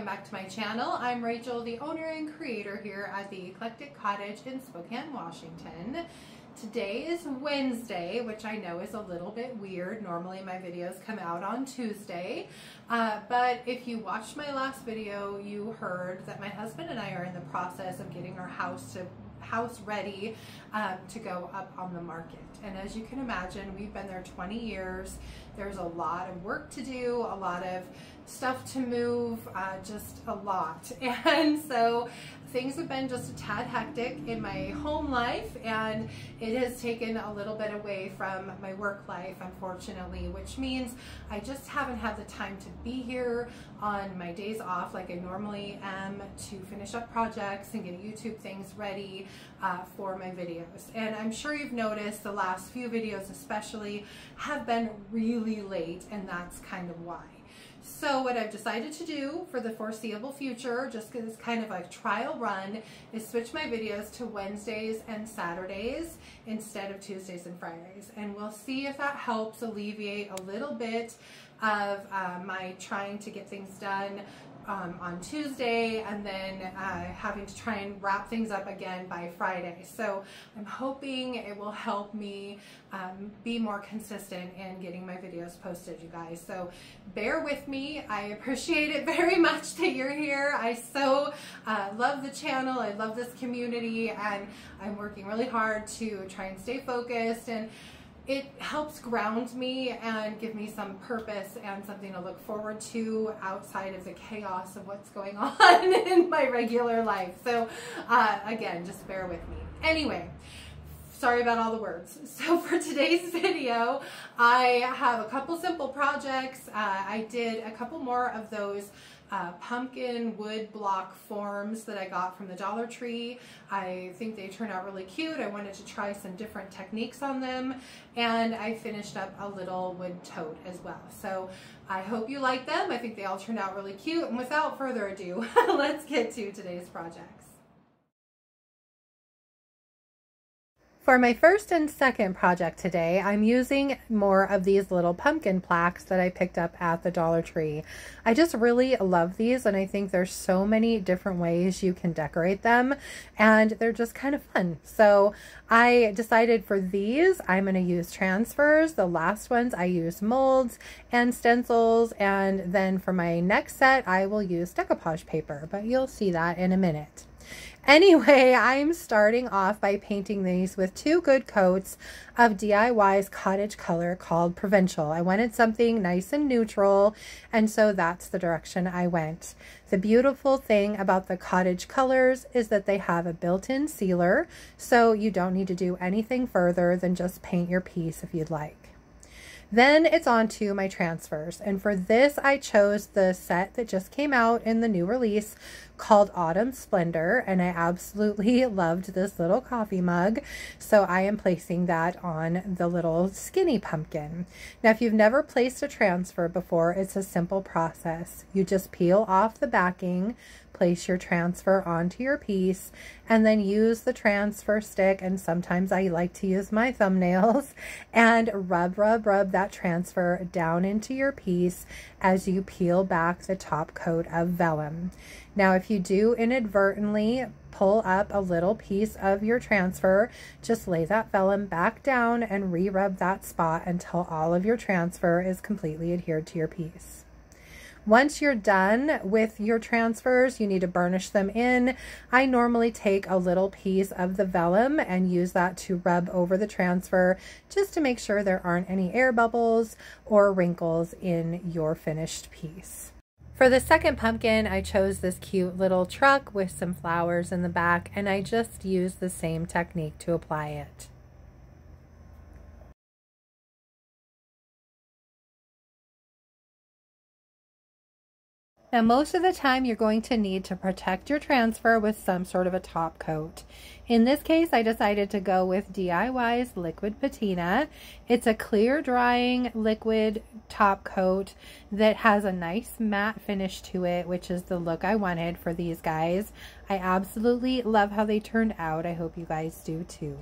welcome back to my channel. I'm Rachel, the owner and creator here at the Eclectic Cottage in Spokane, Washington. Today is Wednesday, which I know is a little bit weird. Normally my videos come out on Tuesday, but if you watched my last video, you heard that my husband and I are in the process of getting our house ready to go up on the market. And as you can imagine, we've been there 20 years. There's a lot of work to do, a lot of stuff to move, just a lot. And so things have been just a tad hectic in my home life, and it has taken a little bit away from my work life, unfortunately, which means I just haven't had the time to be here on my days off like I normally am to finish up projects and get YouTube things ready for my videos. And I'm sure you've noticed the last few videos especially have been really late, and that's kind of why. So what I've decided to do for the foreseeable future, just because it's kind of a trial run, is switch my videos to Wednesdays and Saturdays instead of Tuesdays and Fridays. And we'll see if that helps alleviate a little bit of my trying to get things done on Tuesday and then having to try and wrap things up again by Friday. So I'm hoping it will help me be more consistent in getting my videos posted, you guys. So bear with me. I appreciate it very much that you're here. I so love the channel. I love this community, and I'm working really hard to try and stay focused, and it helps ground me and give me some purpose and something to look forward to outside of the chaos of what's going on in my regular life. So again, just bear with me. Anyway, sorry about all the words. So for today's video, I have a couple simple projects. I did a couple more of those pumpkin wood block forms that I got from the Dollar Tree. I think they turned out really cute. I wanted to try some different techniques on them, and I finished up a little wood tote as well. So I hope you like them. I think they all turned out really cute, and without further ado, let's get to today's projects. For my first and second project today, I'm using more of these little pumpkin plaques that I picked up at the Dollar Tree. I just really love these, and I think there's so many different ways you can decorate them, and they're just kind of fun. So I decided for these, I'm going to use transfers. The last ones I used molds and stencils, and then for my next set, I will use decoupage paper, but you'll see that in a minute. Anyway, I'm starting off by painting these with two good coats of DIY's Cottage color called Provincial. I wanted something nice and neutral, and so that's the direction I went. The beautiful thing about the Cottage colors is that they have a built-in sealer, so you don't need to do anything further than just paint your piece if you'd like. Then it's on to my transfers, and for this I chose the set that just came out in the new release called Autumn Splendor, and I absolutely loved this little coffee mug, so I am placing that on the little skinny pumpkin. Now if you've never placed a transfer before, it's a simple process. You just peel off the backing, place your transfer onto your piece, and then use the transfer stick, and sometimes I like to use my thumbnails, and rub that transfer down into your piece as you peel back the top coat of vellum. Now if you do inadvertently pull up a little piece of your transfer, just lay that vellum back down and re-rub that spot until all of your transfer is completely adhered to your piece. Once you're done with your transfers, you need to burnish them in. I normally take a little piece of the vellum and use that to rub over the transfer just to make sure there aren't any air bubbles or wrinkles in your finished piece. For the second pumpkin, I chose this cute little truck with some flowers in the back, and I just used the same technique to apply it. Now most of the time you're going to need to protect your transfer with some sort of a top coat. In this case, I decided to go with DIY's Liquid Patina. It's a clear drying liquid top coat that has a nice matte finish to it, which is the look I wanted for these guys. I absolutely love how they turned out. I hope you guys do too.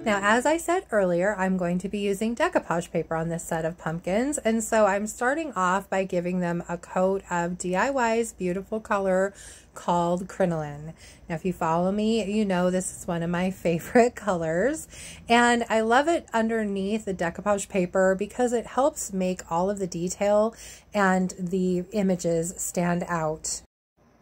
Now, as I said earlier, I'm going to be using decoupage paper on this set of pumpkins, and so I'm starting off by giving them a coat of DIY's beautiful color called Crinoline. Now, if you follow me, you know this is one of my favorite colors, and I love it underneath the decoupage paper because it helps make all of the detail and the images stand out.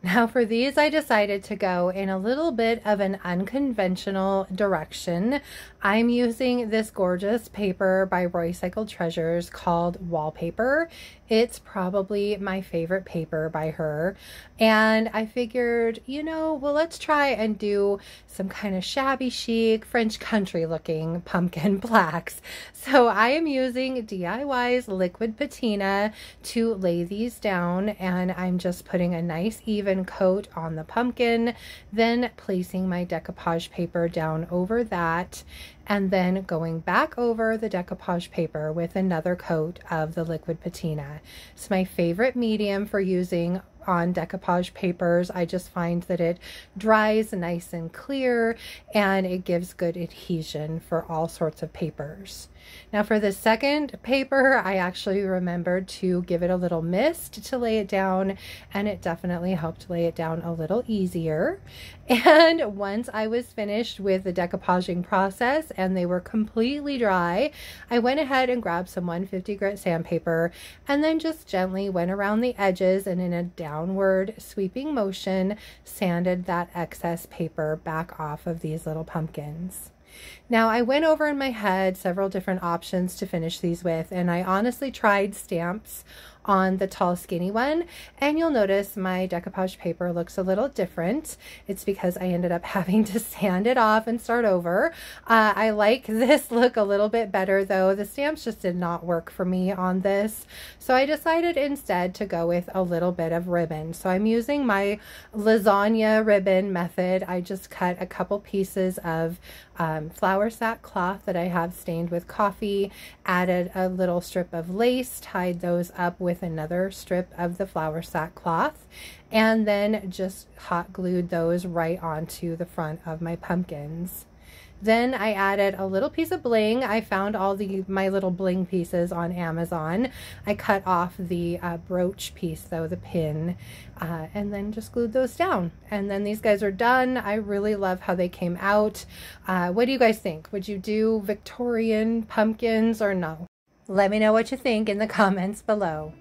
Now for these, I decided to go in a little bit of an unconventional direction. I'm using this gorgeous paper by Roycycled Treasures called Wallpaper. It's probably my favorite paper by her. And I figured, you know, well, let's try and do some kind of shabby chic French country looking pumpkin blacks. So I am using DIY's liquid patina to lay these down, and I'm just putting a nice even coat on the pumpkin, then placing my decoupage paper down over that, and then going back over the decoupage paper with another coat of the liquid patina. It's my favorite medium for using on decoupage papers. I just find that it dries nice and clear, and it gives good adhesion for all sorts of papers. Now for the second paper, I actually remembered to give it a little mist to lay it down, and it definitely helped lay it down a little easier. And once I was finished with the decoupaging process and they were completely dry, I went ahead and grabbed some 150 grit sandpaper and then just gently went around the edges and in a downward sweeping motion sanded that excess paper back off of these little pumpkins. Now, I went over in my head several different options to finish these with, and I honestly tried stamps on the tall skinny one, and you'll notice my decoupage paper looks a little different. It's because I ended up having to sand it off and start over. I like this look a little bit better though. The stamps just did not work for me on this, so I decided instead to go with a little bit of ribbon. So I'm using my lasagna ribbon method. I just cut a couple pieces of flour sack cloth that I have stained with coffee, added a little strip of lace, tied those up with another strip of the flour sack cloth, and then just hot glued those right onto the front of my pumpkins. Then I added a little piece of bling. I found all my little bling pieces on Amazon. I cut off the brooch piece though, the pin, and then just glued those down. And then these guys are done. I really love how they came out. What do you guys think? Would you do Victorian pumpkins or no? Let me know what you think in the comments below.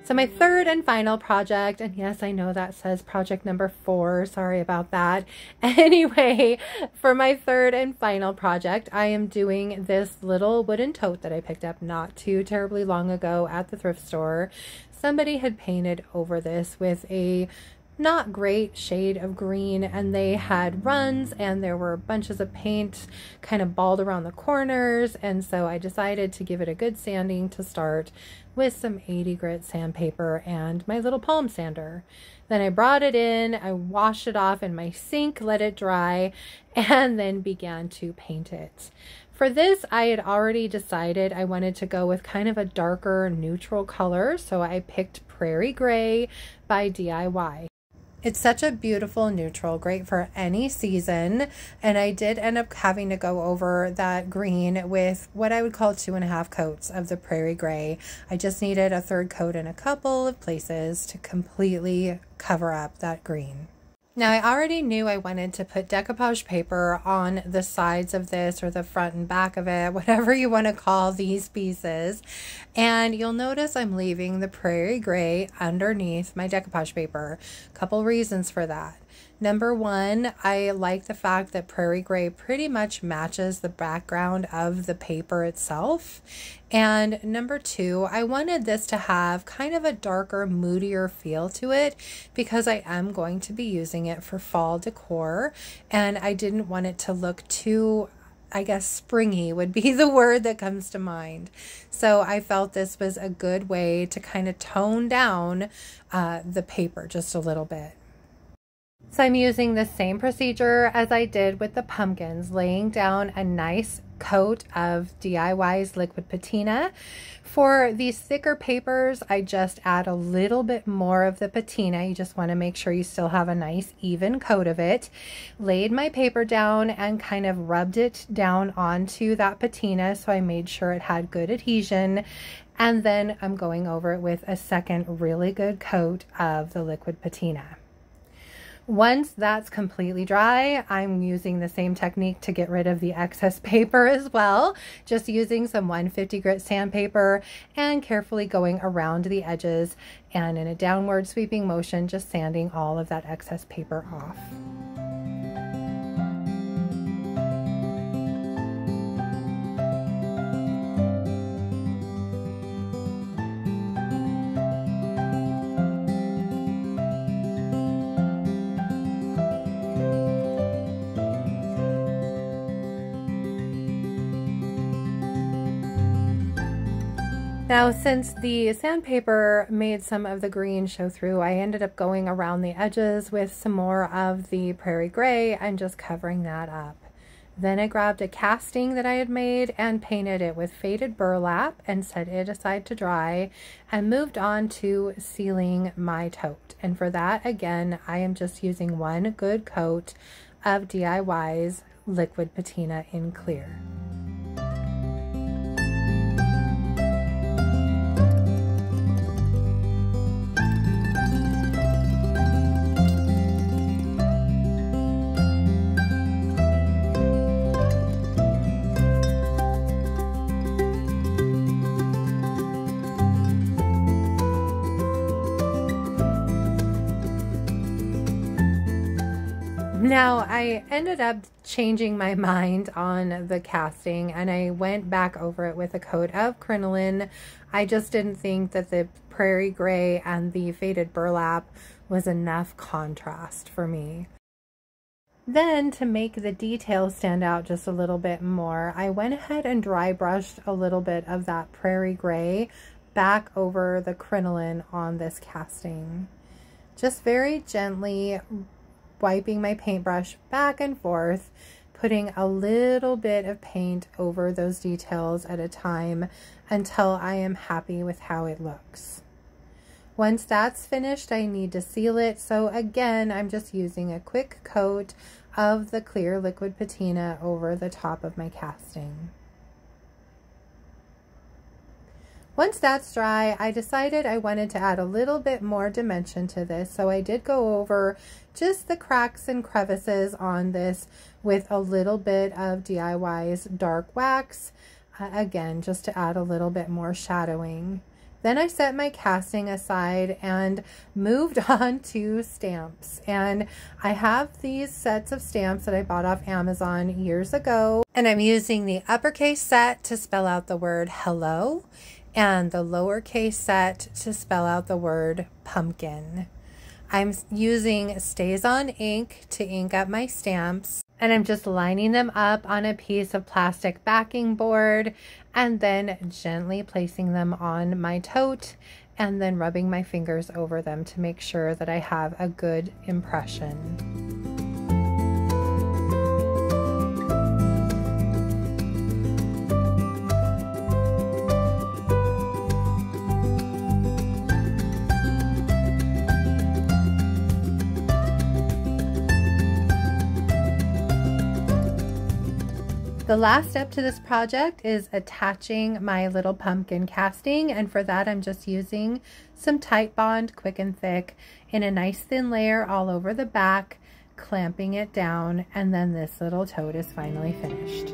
So my third and final project, and yes, I know that says project number 4, sorry about that. Anyway, for my third and final project, I am doing this little wooden tote that I picked up not too terribly long ago at the thrift store. Somebody had painted over this with a not great shade of green, and they had runs and there were bunches of paint kind of balled around the corners, and so I decided to give it a good sanding to start with some 80 grit sandpaper and my little palm sander. Then I brought it in, I washed it off in my sink, let it dry, and then began to paint it. For this, I had already decided I wanted to go with kind of a darker neutral color, so I picked Prairie Gray by DIY. It's such a beautiful neutral, great for any season, and I did end up having to go over that green with what I would call 2.5 coats of the Prairie Gray. I just needed a third coat in a couple of places to completely cover up that green. Now, I already knew I wanted to put decoupage paper on the sides of this, or the front and back of it, whatever you want to call these pieces. And you'll notice I'm leaving the Prairie Gray underneath my decoupage paper. A couple reasons for that. Number one, I like the fact that Prairie Gray pretty much matches the background of the paper itself. And number two, I wanted this to have kind of a darker, moodier feel to it because I am going to be using it for fall decor, and I didn't want it to look too, I guess, springy would be the word that comes to mind. So I felt this was a good way to kind of tone down the paper just a little bit. So I'm using the same procedure as I did with the pumpkins, laying down a nice coat of DIY's liquid patina. For these thicker papers, I just add a little bit more of the patina. You just want to make sure you still have a nice even coat of it. Laid my paper down and kind of rubbed it down onto that patina, so I made sure it had good adhesion. And then I'm going over it with a second really good coat of the liquid patina. Once that's completely dry, I'm using the same technique to get rid of the excess paper as well, just using some 150 grit sandpaper and carefully going around the edges and in a downward sweeping motion, just sanding all of that excess paper off. Now, since the sandpaper made some of the green show through, I ended up going around the edges with some more of the Prairie Gray and just covering that up. Then I grabbed a casting that I had made and painted it with faded burlap and set it aside to dry and moved on to sealing my tote. And for that, again, I am just using one good coat of DIY's liquid patina in clear. Now, I ended up changing my mind on the casting and I went back over it with a coat of Crinoline. I just didn't think that the Prairie Gray and the faded burlap was enough contrast for me. Then, to make the details stand out just a little bit more, I went ahead and dry brushed a little bit of that Prairie Gray back over the Crinoline on this casting. Just very gently wiping my paintbrush back and forth, putting a little bit of paint over those details at a time until I am happy with how it looks. Once that's finished, I need to seal it. So again, I'm just using a quick coat of the clear liquid patina over the top of my casting. Once that's dry, I decided I wanted to add a little bit more dimension to this, so I did go over just the cracks and crevices on this with a little bit of DIY's dark wax, again, just to add a little bit more shadowing. Then I set my casting aside and moved on to stamps. And I have these sets of stamps that I bought off Amazon years ago, and I'm using the uppercase set to spell out the word hello, and the lowercase set to spell out the word pumpkin. I'm using Stazon ink to ink up my stamps, and I'm just lining them up on a piece of plastic backing board and then gently placing them on my tote and then rubbing my fingers over them to make sure that I have a good impression. The last step to this project is attaching my little pumpkin casting, and for that I'm just using some Titebond Quick and Thick in a nice thin layer all over the back, clamping it down, and then this little tote is finally finished.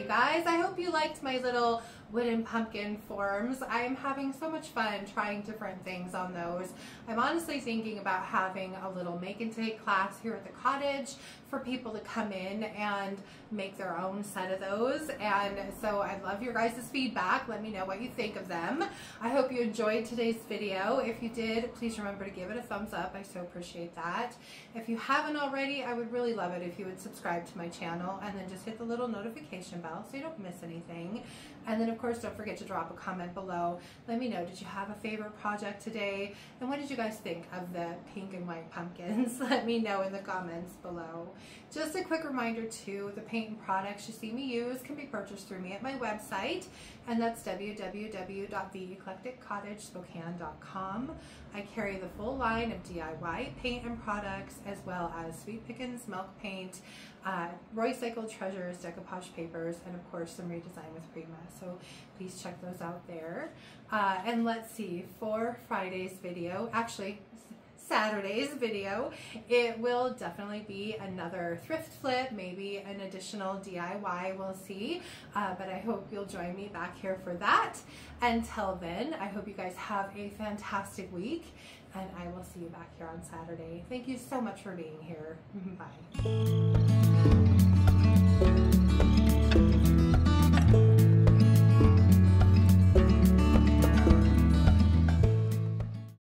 Guys, I hope you liked my little wooden pumpkin forms. I'm having so much fun trying different things on those. I'm honestly thinking about having a little make and take class here at the cottage for people to come in and make their own set of those. And so I'd love your guys' feedback. Let me know what you think of them. I hope you enjoyed today's video. If you did, please remember to give it a thumbs up. I so appreciate that. If you haven't already, I would really love it if you would subscribe to my channel and then just hit the little notification bell so you don't miss anything. And then of course, don't forget to drop a comment below. Let me know, did you have a favorite project today? And what did you guys think of the pink and white pumpkins? Let me know in the comments below. Just a quick reminder too, the paint and products you see me use can be purchased through me at my website, and that's www.theeclecticcottagespokane.com. I carry the full line of DIY paint and products, as well as Sweet Pickins milk paint, Roycycled treasures, decoupage papers, and of course some Redesign with Prima. So please check those out there. And let's see, for Friday's video, actually Saturday's video, it will definitely be another thrift flip, maybe an additional DIY, we'll see. But I hope you'll join me back here for that. Until then, I hope you guys have a fantastic week, and I will see you back here on Saturday. Thank you so much for being here. Bye.